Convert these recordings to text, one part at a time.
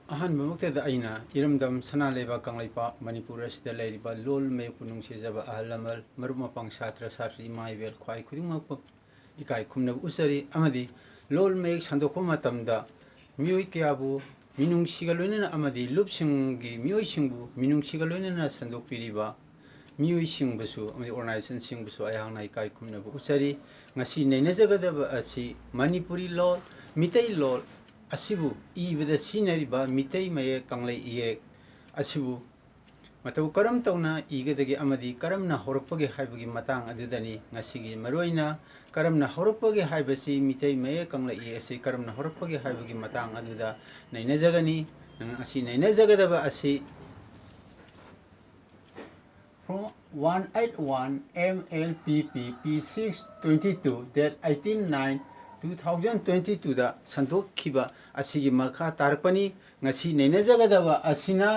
ꯑꯍꯥꯟꯕꯃꯛꯇꯗ ꯑꯩꯅ ꯏꯔꯝꯗꯝ ꯁꯅꯥ ꯂꯩꯕꯥꯛ ꯀꯪꯂꯩꯄꯥꯛ ꯃꯅꯤꯄꯨꯔ ꯑꯁꯤꯗ ꯂꯩꯔꯤꯕ ꯂꯣꯜ ꯃꯌꯦꯛꯄꯨ ꯅꯨꯡꯁꯤꯖꯕ ꯑꯍꯜ ꯂꯃꯟ ꯃꯔꯨꯞ ꯃꯄꯥꯡ ꯁꯥꯇ꯭ꯔ ꯁꯥꯇ꯭ꯔꯤ ꯏꯃꯥ ꯏꯕꯦꯜ ꯈ꯭ꯋꯥꯏ ꯈꯨꯗꯤꯡꯃꯛꯄꯨ ꯏꯀꯥꯏ ꯈꯨꯝꯅꯕ ꯎꯠꯆꯔꯤ ꯑꯃꯗꯤ ꯂꯣꯜ ꯃꯌꯦꯛ ꯁꯟꯗꯣꯛꯄ ꯃꯇꯝꯗ ꯃꯤꯑꯣꯏ ꯀꯌꯥꯕꯨ ꯃꯤꯅꯨꯡꯁꯤꯒ ꯂꯣꯏꯅꯅ ꯑꯃꯗꯤ ꯂꯨꯞꯁꯤꯡꯒꯤ ꯃꯤꯑꯣꯏꯁꯤꯡꯕꯨ ꯃꯤꯅꯨꯡꯁꯤꯒ ꯂꯣꯏꯅꯅ ꯁꯟꯗꯣꯛꯄꯤꯔꯤꯕ ꯃꯤꯑꯣꯏꯁꯤꯡꯕꯨꯁꯨ ꯑꯃꯗꯤ ꯑꯣꯔꯒꯅꯥꯏꯖꯦꯁꯟꯁꯤꯡꯕꯨꯁꯨ ꯑꯩꯍꯥꯛꯅ ꯏꯀꯥꯏ ꯈꯨꯝꯅꯕ ꯎꯠꯆꯔꯤ ꯉꯁꯤ ꯅꯩꯅꯖꯒꯗꯕ ꯑꯁꯤ ꯃꯅꯤꯄꯨꯔꯤ ꯂꯣꯜ ꯃꯤꯇꯩꯂꯣꯟ ꯑꯁꯤꯕꯨ ꯏꯕꯗ ꯁꯤꯖꯤꯟꯅꯔꯤꯕ ꯃꯤꯇꯩ ꯃꯌꯦꯛ ꯀꯪꯂꯩ ꯏꯌꯦꯛ ꯑꯁꯤꯕꯨ ꯃꯇꯧ ꯀꯔꯝ ꯇꯧꯅ ꯏꯒꯗꯒꯦ ꯑꯃꯗꯤ ꯀꯔꯝꯅ ꯍꯧꯔꯛꯄꯒꯦ ꯍꯥꯏꯕꯒꯤ ꯃꯇꯥꯡ ꯑꯗꯨꯗꯅꯤ ꯉꯁꯤꯒꯤ ꯃꯔꯨꯑꯣꯏꯅ ꯀꯔꯝꯅ ꯍꯧꯔꯛꯄꯒꯦ ꯍꯥꯏꯕꯁꯤ ꯃꯤꯇꯩ ꯃꯌꯦꯛ ꯀꯪꯂꯩ ꯏꯌꯦꯛ ꯑꯁꯤ ꯀꯔꯝꯅ ꯍꯧꯔꯛꯄꯒꯦ ꯍꯥꯏꯕꯒꯤ ꯃꯇꯥꯡ ꯑꯗꯨꯗ ꯅꯩꯅꯖꯒꯅꯤ ꯉꯁꯤ ꯅꯩꯅꯖꯒꯗꯕ ꯑꯁꯤ from 181 MLPP P6 22 date 18/9/2022 दा संदोखिबा असिगी मखा तारपनी ngasi नैनजगदबा असिना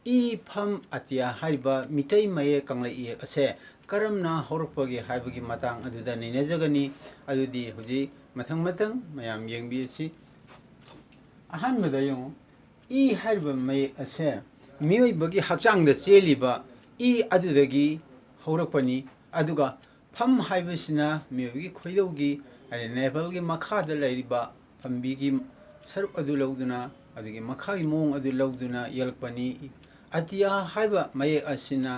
इ फम अतिया हारिबा मितै मये कंगलै इ असे करमना हौरपगे हाइबगी मतांग अदुदा नैनजगनी अदुदी हुजी मथंग मथंग मयाम येंगबी असि अहानबदा यंग इ हारिबा मये असे मियोइबगी हक्चांगदा चेलिबा इ अदुदगी हौरपनी अदुगा फम हाइबसिना मियोइबगी खोइदौगी अरे नेबलगी मखादा लैरिबा फम्बीगी सरुक अदु लौदुना अदुगी मखागी मोंग अदु लौदुना यलपनी अतिया हाइबा मये असिना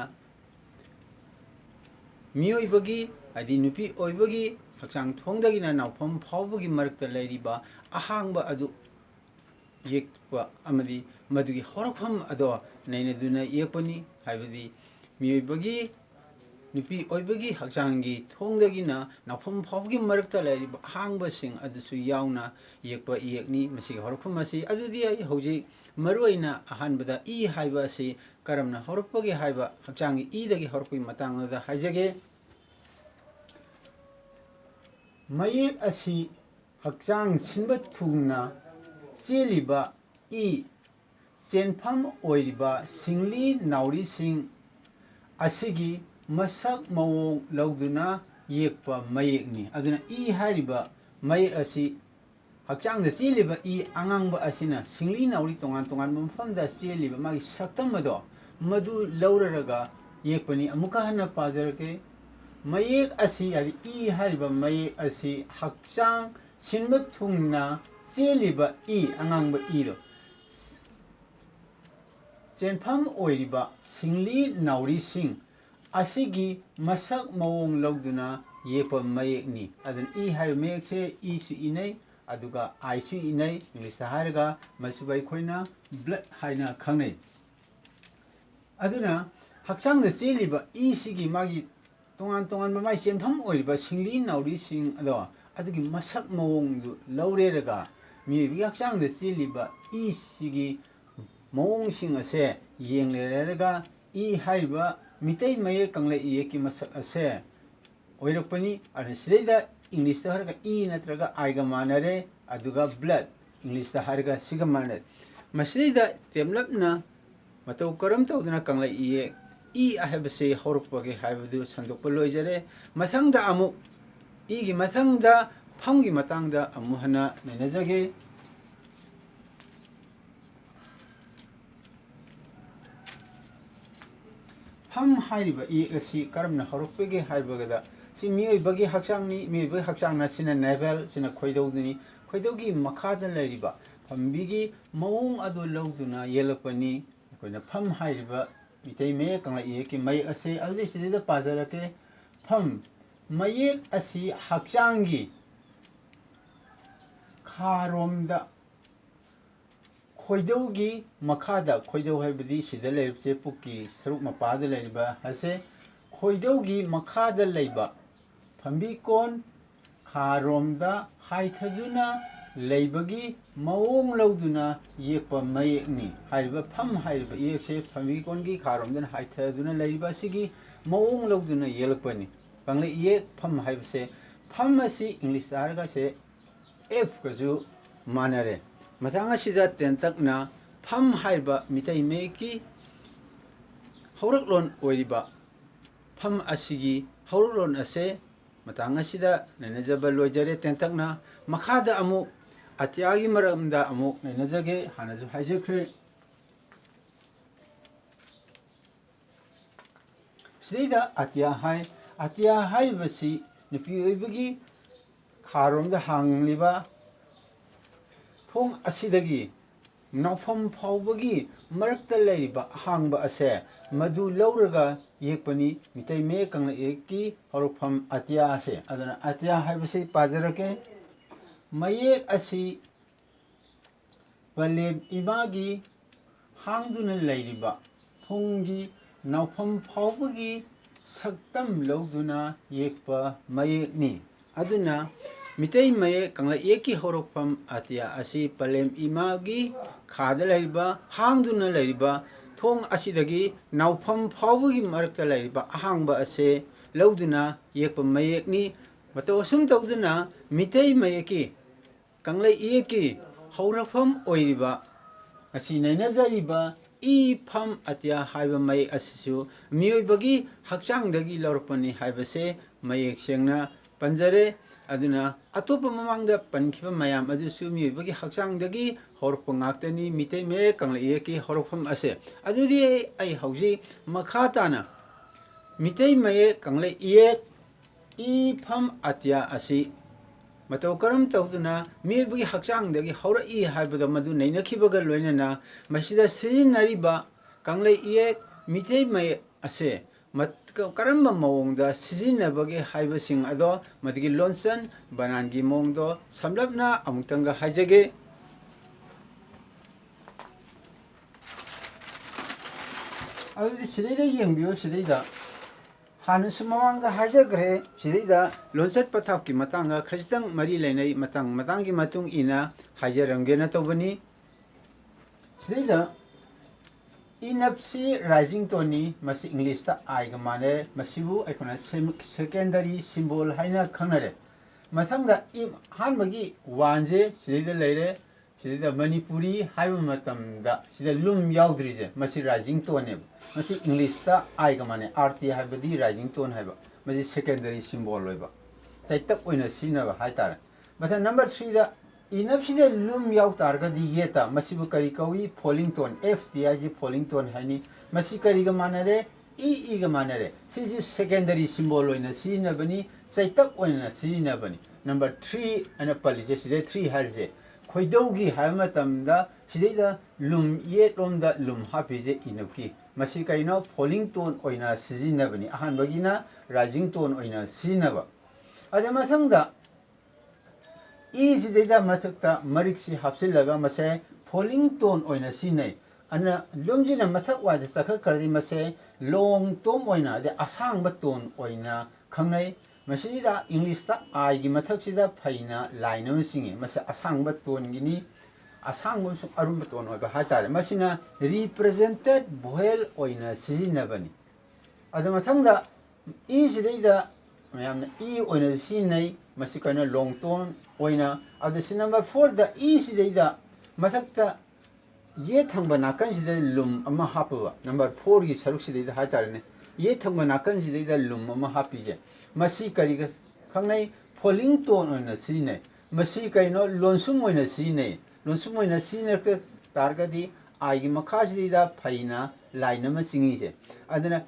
मियोइबगी अदि नुपी ओइबगी हक्चांग थोंदगिना नाउफम फाउबगी मरकता लैरिबा अहांगबा अदु येकपा अमदी मदुगी हौरफम अदो नैनदुना येकपनी हाइबदी मियोइबगी नुपी ओइबगी हक्चांगी थोंदगिना नाउफम फाउबगी मरकता लैरिबा अहांगबसिंग अदुसु याउना येकपा येकनी मसिगी हौरफम असी अदुदी आई हौजी मरुइना अहानबदा इ हाइबा असी करमना हौरपगे हाइबा हक्चांगी इदगी हौरपगी मतांगदा हाइजगे मयेक असी हक्चांग सिनबा थुंगना चेलिबा इ चेनफम ओइरिबा सिंगली नाउरी सिंग असिगी मसक मवोंग लौदुना येकपा मयेकनी अदुना इ हारिबा मयेक असी हक्चांगदा चेलिबा इ आंगांगबा असिना सिंगली नाउरी तोंगान तोंगान मफमदा चेलिबा मागी सक्तमदो मदु लौररगा येकपनी अमुका हन्ना पाजरके मयेक असी यादी इ हारिबा मयेक असी हक्चांग सिनबा थुंगना चेलिबा इ आंगांगबा इदो चेनफम ओइरिबा सिंगली नाउरी सिंग असिगी मसक मवोंग लौदुना येकपा मयेकनी अदन इ हारिबा मयेकसे इ सु इनै अदुगा आई सु इनै इंग्लिश हारिगा मसुबाई खोइना ब्लड हाइना खंगनै अदुना हक्चांगदा चेलिबा इ सिगी मागी तोंगान तोंगान माई चेनफम ओइरिबा सिंगली नाउरी सिंग अदो अदुगी मसक मवोंगदु लौरेरगा मियोइबगी हक्चांगदा चेलिबा इ सिगी मवोंग सिंग असे येंगलेरगा इ हारिबा मितै मये कंगलै इयेकी मसक असे ओइरकपनी अरे सिदैदा इंग्लिश दा हरगा इ नत्रगा आइगा मानरे अदुगा ब्लड इंग्लिश दा हरगा सिगा मानरे मसिदैदा तेमलपना मतौ करम तौदना कंगलै इये इ अहबसे हौरपगे हाइबदु संदोकपा लोइजरे मथंगदा अमु इगी मथंगदा फमगी मतांगदा अमु हना नैनजगे फम हाइरिबा इ असी करमना हौरपगे हाइबगदा सि मियोइबगी हक्चांगनी मियोइबगी हक्चांगना सिना नेबल सिना खोइदौदुनी खोइदौगी मखादा लैरिबा फम्बीगी मवोंग अदु लौदुना येलपनी अखोइना फम हाइरिबा मितै मये कंगलै इयेकी मयेक असे अदुदि सिदैदा पाजरके फम मयेक असी हक्चांगी खारोमदा खोइदौगी मखादा खोइदौ हाइबदी सिदा लैरबसे पुक्की सरुक मपादा लैरिबा हसे खोइदौगी मखादा लैबा फम्बी कोन खारोमदा हाइथदुना लैबगी मवोंग लौदुना येकपा मयेकनी हाइरिबा फम हाइरिबा येकसे फम्बी कोनगी खारोमदन हाइथदुना लैरिबा सिगी मवोंग लौदुना येलकपनी कंगलै इयेक फम हाइबसे फम असी इंग्लिश हारगा से एफ कजु मानरे मथांग असिदा तेंतकना फम हाइबा मितै मयेकी हौरकलोन ओइरिबा फम असिगी हौरकलोन असे मतांग असिदा नैनजबा लोइजरे तेंतकना मखादा अमु ꯑꯇꯤꯌꯥꯒꯤ ꯃꯔꯝꯗ ꯑꯃꯨꯛ ꯅꯩꯅꯖꯒꯦ ꯍꯥꯟꯅꯁꯨ ꯍꯥꯏꯖꯈ꯭ꯔꯦ ꯁꯤꯗꯩꯗ ꯑꯇꯤꯌꯥ ꯍꯥꯏ ꯑꯇꯤꯌꯥ ꯍꯥꯏꯔꯤꯕꯁꯤ ꯅꯨꯄꯤ ꯑꯣꯏꯕꯒꯤ ꯈꯥꯔꯣꯝꯗ ꯍꯥꯡꯂꯤꯕ ꯊꯣꯡ ꯑꯁꯤꯗꯒꯤ ꯅꯥꯎꯐꯝ ꯐꯥꯎꯕꯒꯤ ꯃꯔꯛꯇ ꯂꯩꯔꯤꯕ ꯑꯍꯥꯡꯕ ꯑꯁꯦ ꯃꯗꯨ ꯂꯧꯔꯒ ꯌꯦꯛꯄꯅꯤ ꯃꯤꯇꯩ ꯃꯌꯦꯛ ꯀꯪꯂꯩꯌꯦꯛꯀꯤ ꯍꯧꯔꯛꯐꯝ ꯑꯇꯤꯌꯥ ꯑꯁꯦ ꯑꯗꯨꯅ ꯑꯇꯤꯌꯥ ꯍꯥꯏꯕꯁꯤ ꯄꯥꯖꯔꯛꯀꯦ ꯃꯌꯦꯛ ꯑꯁꯤ ꯄꯂꯦꯝ ꯏꯃꯥꯒꯤ ꯍꯥꯡꯗꯨꯅ ꯂꯩꯔꯤꯕ ꯊꯣꯡꯒꯤ ꯅꯥꯎꯐꯝ ꯐꯥꯎꯕꯒꯤ ꯁꯛꯇꯝ ꯂꯧꯗꯨꯅ ꯌꯦꯛꯄ ꯃꯌꯦꯛꯅꯤ ꯑꯗꯨꯅ ꯃꯤꯇꯩ ꯃꯌꯦꯛ ꯀꯪꯂꯩꯌꯦꯛꯀꯤ ꯍꯧꯔꯛꯐꯝ ꯑꯇꯤꯌꯥ ꯑꯁꯤ ꯄꯂꯦꯝ ꯏꯃꯥꯒꯤ ꯈꯥꯗ ꯂꯩꯔꯤꯕ ꯍꯥꯡꯗꯨꯅ ꯂꯩꯔꯤꯕ ꯊꯣꯡ ꯑꯁꯤꯗꯒꯤ ꯅꯥꯎꯐꯝ ꯐꯥꯎꯕꯒꯤ ꯃꯔꯛꯇ ꯂꯩꯔꯤꯕ ꯑꯍꯥꯡꯕ ꯑꯁꯦ ꯂꯧꯗꯨꯅ ꯌꯦꯛꯄ ꯃꯌꯦꯛꯅꯤ ꯃꯇꯧ ꯑꯁꯨꯝ ꯇꯧꯗꯨꯅ ꯃꯤꯇꯩ ꯃꯌꯦꯛꯀꯤ ꯀꯪꯂꯩꯌꯦꯛꯀꯤ ꯍꯧꯔꯛꯐꯝ ꯑꯣꯏꯔꯤꯕ ꯑꯁꯤ ꯅꯩꯅꯖꯔꯤꯕ ꯏꯐꯝ ꯑꯇꯤꯌꯥ ꯍꯥꯏꯕ ꯃꯌꯦꯛ ꯑꯁꯤꯁꯨ ꯃꯤꯑꯣꯏꯕꯒꯤ ꯍꯛꯆꯥꯡꯗꯒꯤ ꯂꯧꯔꯛꯄꯅꯤ ꯍꯥꯏꯕꯁꯦ ꯃꯌꯦꯛ ꯁꯦꯡꯅ ꯄꯟꯖꯔꯦ ꯑꯗꯨꯅ ꯑꯇꯣꯞꯄ ꯃꯃꯥꯡꯗ ꯄꯟꯈꯤꯕ ꯃꯌꯥꯝ ꯑꯗꯨꯁꯨ ꯃꯤꯑꯣꯏꯕꯒꯤ ꯍꯛꯆꯥꯡꯗꯒꯤ ꯍꯧꯔꯛꯄ ꯉꯥꯛꯇꯅꯤ ꯃꯤꯇꯩ ꯃꯌꯦꯛ ꯀꯪꯂꯩꯌꯦꯛꯀꯤ ꯍꯧꯔꯛꯐꯝ ꯑꯁꯦ ꯑꯗꯨꯗꯤ ꯑꯩ ꯍꯧꯖꯤꯛ ꯃꯈꯥ ꯇꯥꯅ ꯃꯤꯇꯩ ꯃꯌꯦꯛ ꯀꯪꯂꯩꯌꯦꯛ ꯏꯐꯝ ꯑꯇꯤꯌꯥ ꯑꯁꯤ ꯃꯇꯧ ꯀꯔꯝ ꯇꯧꯗꯨꯅ ꯃꯤꯑꯣꯏꯕꯒꯤ ꯍꯛꯆꯥꯡꯗꯒꯤ ꯍꯧꯔꯛꯏ ꯍꯥꯏꯕꯗꯣ ꯃꯗꯨ ꯅꯩꯅꯈꯤꯕꯒ ꯂꯣꯏꯅꯅ ꯃꯁꯤꯗ ꯁꯤꯖꯤꯟꯅꯔꯤꯕ ꯀꯪꯂꯩꯌꯦꯛ ꯃꯤꯇꯩ ꯃꯌꯦꯛ ꯑꯁꯦ ꯀꯔꯝꯕ ꯃꯑꯣꯡꯗ ꯁꯤꯖꯤꯟꯅꯕꯒꯦ ꯍꯥꯏꯕꯁꯤꯡ ꯑꯗꯣ ꯃꯗꯨꯒꯤ ꯂꯣꯟꯆꯟ ꯕꯅꯥꯟꯒꯤ ꯃꯑꯣꯡꯗꯣ ꯁꯝꯂꯞꯅ ꯑꯃꯨꯛꯇꯪꯒ ꯍꯥꯏꯖꯒꯦ ꯑꯗꯨꯗꯤ ꯁꯤꯗꯩꯗ ꯌꯦꯡꯕꯤꯌꯨ ꯁꯤꯗꯩꯗ ꯍꯥꯟꯅꯁꯨ ꯃꯃꯥꯡꯗ ꯍꯥꯏꯖꯈ꯭ꯔꯦ ꯁꯤꯗꯩꯗ ꯂꯣꯟꯆꯠ ꯄꯊꯥꯞꯀꯤ ꯃꯇꯥꯡꯗ ꯈꯖꯤꯛꯇꯪ ꯃꯔꯤ ꯂꯩꯅꯩ ꯃꯇꯥꯡꯒꯤ ꯃꯇꯨꯡ ꯏꯟꯅ ꯍꯥꯏꯖꯔꯝꯒꯦꯅ ꯇꯧꯕꯅꯤ ꯁꯤꯗꯩꯗ ꯏꯅꯞꯁꯤ ꯔꯥꯏꯖꯤꯡ ꯇꯣꯟꯅꯤ ꯃꯁꯤ ꯏꯪꯂꯤꯁꯇ ꯑꯥꯏꯒ ꯃꯥꯟꯅꯔꯦ ꯃꯁꯤꯕꯨ ꯑꯩꯈꯣꯏꯅ ꯁꯦꯀꯦꯟꯗꯔꯤ ꯁꯤꯝꯕꯣꯜ ꯍꯥꯏꯅ ꯈꯪꯅꯔꯦ ꯃꯊꯪꯗ ꯑꯍꯥꯟꯕꯒꯤ ꯋꯥꯟꯁꯦ ꯁꯤꯗꯩꯗ ꯂꯩꯔꯦ ꯁꯤꯗꯩꯗ ꯃꯅꯤꯄꯨꯔꯤ ꯍꯥꯏꯕ ꯃꯇꯝꯗ ꯁꯤꯗ ꯂꯨꯝ ꯌꯥꯎꯗ꯭ꯔꯤꯁꯦ ꯃꯁꯤ ꯔꯥꯏꯖꯤꯡ ꯇꯣꯟꯅꯦꯕ ꯃꯁꯤ ꯏꯪꯂꯤꯁꯇ ꯑꯥꯏꯒ ꯃꯥꯟꯅꯩ ꯑꯥꯔ ꯇꯤ ꯍꯥꯏꯕꯗꯤ ꯔꯥꯏꯖꯤꯡ ꯇꯣꯟ ꯍꯥꯏꯕ ꯃꯁꯤ ꯁꯦꯀꯦꯟꯗꯔꯤ ꯁꯤꯝꯕꯣꯜ ꯑꯣꯏꯕ ꯆꯩꯇꯞ ꯑꯣꯏꯅ ꯁꯤꯖꯤꯟꯅꯕ ꯍꯥꯏꯇꯥꯔꯦ ꯃꯊꯪ ꯅꯝꯕꯔ 3ꯗ ꯏꯅꯞꯁꯤꯗ ꯂꯨꯝ ꯌꯥꯎ ꯇꯥꯔꯒꯗꯤ ꯌꯦꯠꯇ ꯃꯁꯤꯕꯨ ꯀꯔꯤ ꯀꯧꯏ ꯐꯣꯂꯤꯡ ꯇꯣꯟ ꯑꯦꯐ ꯇꯤ ꯍꯥꯏꯁꯤ ꯐꯣꯂꯤꯡ ꯇꯣꯟ ꯍꯥꯏꯅꯤ ꯃꯁꯤ ꯀꯔꯤꯒ ꯃꯥꯟꯅꯔꯦ ꯏꯒ ꯃꯥꯟꯅꯔꯦ ꯁꯤꯁꯤ ꯁꯦꯀꯦꯟꯗꯔꯤ ꯁꯤꯝꯕꯣꯜ ꯑꯣꯏꯅ ꯁꯤꯖꯤꯟꯅꯕꯅꯤ ꯆꯩꯇꯞ ꯑꯣꯏꯅ ꯁꯤꯖꯤꯟꯅꯕꯅꯤ ꯅꯝꯕꯔ 3 ꯑꯅ ꯄꯜꯂꯤꯁꯦ ꯁꯤꯗ 3 ꯍꯥꯏꯔꯤꯁꯦ ꯈꯣꯏꯗꯧꯒꯤ ꯍꯥꯏꯕ ꯃꯇꯝꯗ ꯁꯤꯗꯩꯗ ꯂꯨꯝ ꯌꯦꯠꯂꯣꯝꯗ ꯂꯨꯝ ꯍꯥꯞꯄꯤꯁꯦ ꯏꯅꯞꯀꯤ ꯃꯁꯤ ꯀꯩꯅꯣ ꯐꯣꯂꯤꯡ ꯇꯣꯟ ꯑꯣꯏꯅ ꯁꯤꯖꯤꯟꯅꯕꯅꯤ ꯑꯍꯥꯟꯕꯒꯤꯅ ꯔꯥꯏꯖꯤꯡ ꯇꯣꯟ ꯑꯣꯏꯅ ꯁꯤꯖꯤꯟꯅꯕ ꯑꯗ ꯃꯊꯪꯗ ꯏꯁꯤꯗꯩꯗ ꯃꯊꯛꯇ ꯃꯔꯤꯛꯁꯤ ꯍꯥꯞꯆꯤꯜꯂꯒ ꯃꯁꯦ ꯐꯣꯂꯤꯡ ꯇꯣꯟ ꯑꯣꯏꯅ ꯁꯤꯖꯤꯟꯅꯩ ꯑꯗꯨꯅ ꯂꯨꯝꯁꯤꯅ ꯃꯊꯛ ꯋꯥꯏꯗ ꯆꯠꯈꯠꯈ꯭ꯔꯗꯤ ꯃꯁꯦ ꯂꯣꯡ ꯇꯣꯝ ꯑꯣꯏꯅ ꯑꯗꯩ ꯑꯁꯥꯡꯕ ꯇꯣꯟ ꯑꯣꯏꯅ ꯈꯪꯅꯩ ꯃꯁꯤꯗ ꯏꯪꯂꯤꯁꯇ ꯑꯥꯏꯒꯤ ꯃꯊꯛꯁꯤꯗ ꯐꯩꯅ ꯂꯥꯏꯟ ꯑꯃ ꯆꯤꯡꯉꯤ ꯃꯁꯤ ꯑꯁꯥꯡꯕ ꯇꯣꯟꯒꯤꯅꯤ ꯑꯁꯥꯡꯕ ꯑꯃꯁꯨꯡ ꯑꯔꯨꯝꯕ ꯇꯣꯟ ꯑꯣꯏꯕ ꯍꯥꯏꯇꯥꯔꯦ ꯃꯁꯤꯅ ꯔꯤꯄ꯭ꯔꯖꯦꯟꯇꯦꯠ ꯚꯣꯋꯦꯜ ꯑꯣꯏꯅ ꯁꯤꯖꯤꯟꯅꯕꯅꯤ ꯑꯗꯨ ꯃꯊꯪꯗ ꯏꯁꯤꯗꯩꯗ ꯃꯌꯥꯝꯅ ꯏ ꯑꯣꯏꯅ ꯁꯤꯖꯤꯟꯅꯩ ꯃꯁꯤ ꯀꯩꯅꯣ ꯂꯣꯡ ꯇꯣꯟ ꯑꯣꯏꯅ ꯑꯗꯨ ꯁꯤ ꯅꯝꯕꯔ 4ꯗ 이ꯁꯤꯗꯩꯗ ꯃꯊꯛꯇ ꯌꯦꯠ ꯊꯪꯕ ꯅꯥꯀꯟꯁꯤꯗ ꯂꯨꯝ ꯑꯃ ꯍꯥꯞꯄꯕ ꯅꯝꯕꯔ 4ꯒꯤ ꯁꯔꯨꯛꯁꯤꯗꯩꯗ ꯍꯥꯏꯇꯥꯔꯦꯅꯦ ꯌꯦꯠ ꯊꯪꯕ ꯅꯥꯀꯟꯁꯤꯗꯩꯗ ꯂꯨꯝ ꯑꯃ ꯍꯥꯞꯄꯤꯁꯦ ꯃꯁꯤ ꯀꯔꯤꯒ ꯈꯪꯅꯩ ꯐꯣꯂꯤꯡ ꯇꯣꯟ ꯑꯣꯏꯅ ꯁꯤꯖꯤꯟꯅꯩ ꯃꯁꯤ ꯀꯩꯅꯣ ꯂꯣꯟꯁꯨꯝ ꯑꯣꯏꯅ ꯁꯤꯖꯤꯟꯅꯩ ꯂꯣꯟꯁꯨꯝ ꯑꯣꯏꯅ ꯁꯤꯖꯤꯟꯅꯔꯛ ꯇꯥꯔꯒꯗꯤ ꯑꯥꯏꯒꯤ ꯃꯈꯥꯁꯤꯗꯩꯗ ꯐꯩꯅ ꯂꯥꯏꯟ ꯑꯃ ꯆꯤꯡꯉꯤꯁꯦ ꯑꯗꯨꯅ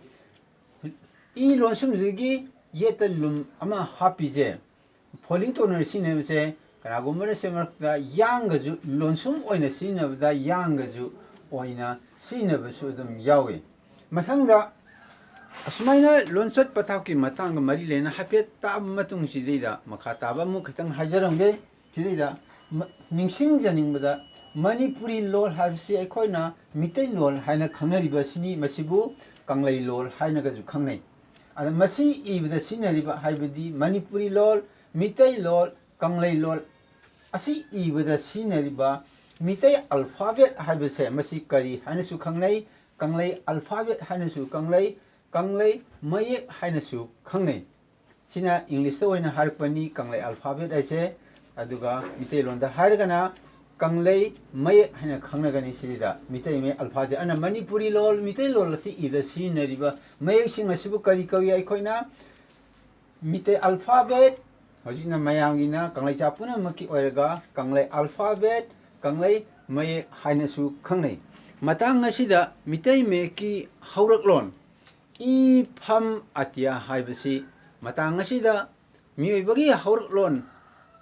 이 론숨즈기 예tă 룸 아마 하피제 폴링톤을 시내면서 그나고머를 세mar다 양가주 론숨 오이나 시내보다 양가주 오이나 시내버수 좀 야위 마상다 수마이나 론셋 바타기 마땅가 머리 레나 하페 따 마tung 시대다 마카 따바 뭐 그땅 하저랑게 시대다 닝싱자닝보다 मणिपुरी लोल हाबसी अखोइना मितै लोल हाइना खंगरिबसिनी मसिबु कंगलै लोल हाइनागजु खंगनै अद मसी इबदा सिनरिबा हाइबदी मणिपुरी लोल मितै लोल कंगलै लोल असि इबदा सिनरिबा मितै अल्फाबेट हाइबसे मसी करी हाइनासु खंगनै कंगलै अल्फाबेट हाइनासु कंगलै मयेक हाइनासु खंगनै सिना इंग्लिश दा ओइना हारपनी कंगलै अल्फाबेट आइसे अदुगा मितै लोंदा हारगना कंगलै मयेक हाइना खंगनगनी सिदा मितै मे अल्फाजे अना मणिपुरी लोल मितै लोल असि इबदा सिनरिबा मयेक सिंग असिबु करी कवि अखोइना मितै अल्फाबेट ꯍꯧꯖꯤꯛꯅ ꯃꯌꯥꯝꯒꯤꯅ ꯀꯪꯂꯩꯆꯥ ꯄꯨꯝꯅꯃꯛꯀꯤ ꯑꯣꯏꯔꯒ ꯀꯪꯂꯩ ꯑꯜꯐꯥꯕꯦꯠ ꯀꯪꯂꯩ ꯃꯌꯦꯛ ꯍꯥꯏꯅꯁꯨ ꯈꯪꯅꯩ ꯃꯇꯥꯡ ꯑꯁꯤꯗ ꯃꯤꯇꯩ ꯃꯌꯦꯛꯀꯤ ꯍꯧꯔꯛꯂꯣꯟ ꯏ ꯐꯝ ꯑꯇꯤꯌꯥ ꯍꯥꯏꯕꯁꯤ ꯃꯇꯥꯡ ꯑꯁꯤꯗ ꯃꯤꯑꯣꯏꯕꯒꯤ ꯍꯧꯔꯛꯂꯣꯟ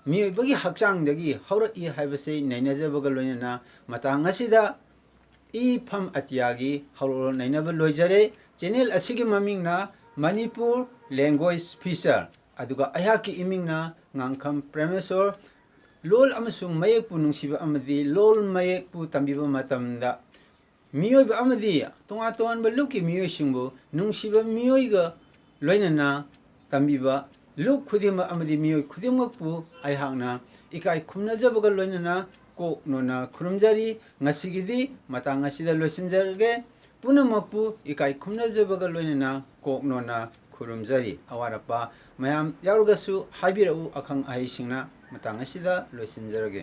ꯃꯤꯑꯣꯏꯕꯒꯤ ꯍꯛꯆꯥꯡꯗꯒꯤ ꯍꯧꯔꯛꯏ ꯍꯥꯏꯕꯁꯤ ꯅꯩꯅꯖꯕꯒ ꯂꯣꯏꯅꯅ ꯃꯇꯥꯡ ꯑꯁꯤꯗ ꯏ ꯐꯝ ꯑꯇꯤꯌꯥꯒꯤ ꯍꯧꯔꯛꯂꯣꯟ ꯅꯩꯅꯕ ꯂꯣꯏꯖꯔꯦ ꯆꯦꯅꯦꯜ ꯑꯁꯤꯒꯤ ꯃꯃꯤꯡꯅ ꯃꯅꯤꯄꯨꯔ ꯂꯦꯡꯒ꯭ꯋꯦꯖ ꯐꯤꯆꯔ ꯑꯗꯨꯒ ꯑꯩꯍꯥꯛꯀꯤ ꯏꯃꯤꯡꯅ ꯉꯥꯡꯈꯝ ꯄ꯭ꯔꯦꯃꯦꯁꯣꯔ ꯂꯣꯜ ꯑꯃꯁꯨꯡ ꯃꯌꯦꯛꯄꯨ ꯅꯨꯡꯁꯤꯕ ꯑꯃꯗꯤ ꯂꯣꯜ ꯃꯌꯦꯛꯄꯨ ꯇꯝꯕꯤꯕ ꯃꯇꯝꯗ ꯃꯤꯑꯣꯏꯕ ꯑꯃꯗꯤ ꯇꯣꯉꯥꯟ ꯇꯣꯉꯥꯟꯕ ꯂꯨꯞꯀꯤ ꯃꯤꯑꯣꯏꯁꯤꯡꯕꯨ ꯅꯨꯡꯁꯤꯕ ꯃꯤꯑꯣꯏꯒ ꯂꯣꯏꯅꯅ ꯇꯝꯕꯤꯕ ꯂꯨꯞ ꯈꯨꯗꯤꯡꯃꯛ ꯑꯃꯗꯤ ꯃꯤꯑꯣꯏ ꯈꯨꯗꯤꯡꯃꯛꯄꯨ ꯑꯩꯍꯥꯛꯅ ꯏꯀꯥꯏ ꯈꯨꯝꯅꯖꯕꯒ ꯂꯣꯏꯅꯅ ꯀꯣꯛꯅꯣꯅ ꯈꯨꯔꯨꯝꯖꯔꯤ ꯉꯁꯤꯒꯤꯗꯤ ꯃꯇꯥꯡ ꯑꯁꯤꯗ ꯂꯣꯏꯁꯤꯟꯖꯔꯒꯦ ꯄꯨꯝꯅꯃꯛꯄꯨ ꯏꯀꯥꯏ ꯈꯨꯝꯅꯖꯕꯒ ꯂꯣꯏꯅꯅ ꯀꯣꯛꯅꯣꯅ ꯈꯨꯔꯨꯝꯖꯔꯤ ꯑꯋꯥꯠ ꯑꯄꯥ ꯃꯌꯥꯝ ꯌꯥꯎꯔꯒꯁꯨ ꯍꯥꯏꯕꯤꯔꯛꯎ ꯑꯈꯪ ꯑꯍꯩꯁꯤꯡꯅ ꯃꯇꯥꯡ ꯑꯁꯤꯗ ꯂꯣꯏꯁꯤꯟꯖꯔꯒꯦ